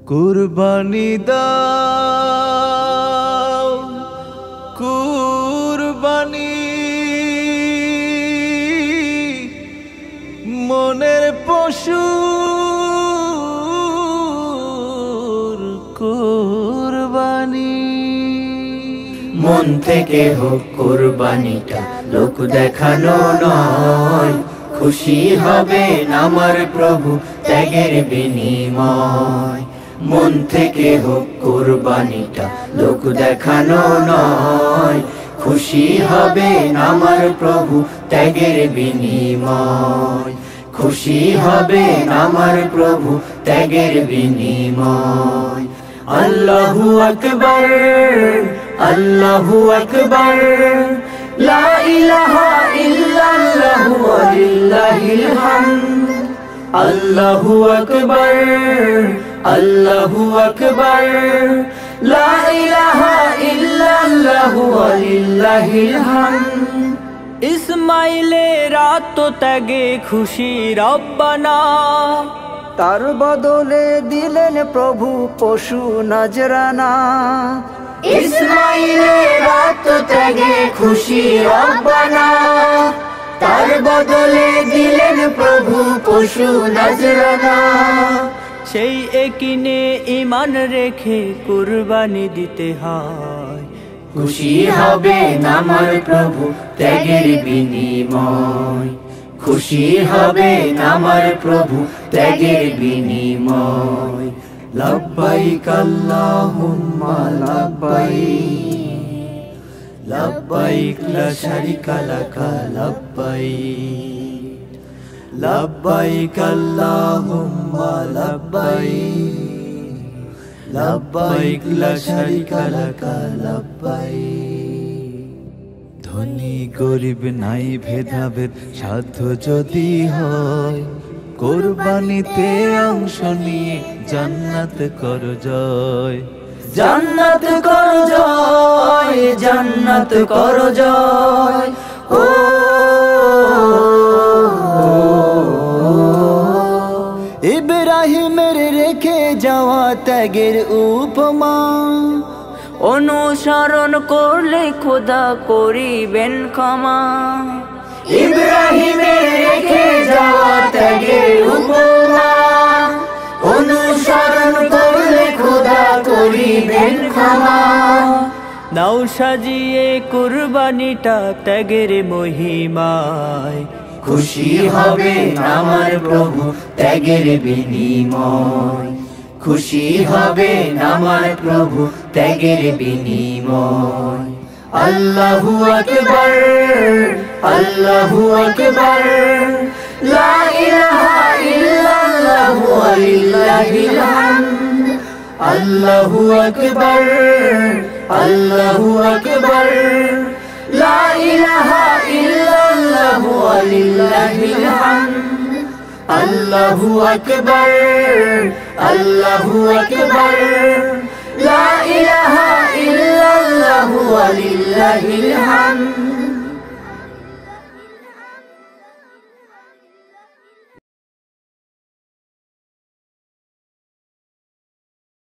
কুরবানি দাও কুরবানি মনের পশুর কুরবানি। মন থেকে হোক কুরবানিটা, লোক দেখানো নয়। খুশি হবেন আমার প্রভু ত্যাগের বিনিময়। মন থেকে হোক কুরবানিটা, লোক দেখানো নয়। খুশি হবেন আমার প্রভু ত্যাগের বিনিময়। খুশি হবেন আমার প্রভু ত্যাগের বিনিময়। আল্লাহু আকবার, আল্লাহু আকবার, লা ইলাহা ইল্লাল্লাহু ওয়া লিল্লাহিল হামদ। আল্লাহু আকবার, আল্লাহু আকবার, লা ইলাহা ইল্লাল্লাহু ওয়া লিল্লাহিল হামদ। ইসমাইলের আত্মত্যাগে খুশি রব্বানা, তার বদলে দিলেন প্রভু পশু নজরানা। ইসমাইলের আত্মত্যাগে খুশি রব্বানা, তার বদলে দিলেন প্রভু পশু নজরানা। সেই একিনে ঈমান রেখে কুরবানি দিতে হয়। খুশি হবেন আমার প্রভু ত্যাগের বিনিময়। খুশি হবেন আমার প্রভু ত্যাগের বিনিময়। লব্বাইক আল্লাহুম্মা লব্বাইক, লব্বাইক লা শারিকা লাকা লব্বাইক, লব্বাইক আল্লাহুম্মা লব্বাইক, লব্বাইক লা শারিকা লাকা লব্বাইক। ধনী গরিব নাই ভেদাভেদ, সাধ্য যদি হয় কোরবানিতে অংশ নিয়ে জান্নাত কর জয়। জান্নাত কর জয়, জান্নাত কর জয়। ও ইব্রাহিমের রেখে যাওয়া ত্যাগের উপমা, অনুসরণ করলে খোদা করিবেন ক্ষমা। ইব্রাহিমের রেখে যাওয়া ত্যাগের উপমা, অনুসরণ করলে খোদা করিবেন ক্ষমা। নাও সাজিয়ে কুরবানিটা ত্যাগের মহিমায়। খুশি হবেন আমার প্রভু ত্যাগের বিনিময়। খুশি হবেন আমার প্রভু ত্যাগের বিনিময়। আল্লাহু আকবার, আল্লাহু আকবার, লা ইলাহা ইল্লাল্লাহু ওয়া লিল্লাহিল হামদ। আল্লাহু আকবার, আল্লাহু আকবার, লা ইলাহা ইল্লাল্লাহু ওয়া লিল্লাহিল হামদ। আল্লাহু আকবার, আল্লাহু আকবার, লা ইলাহা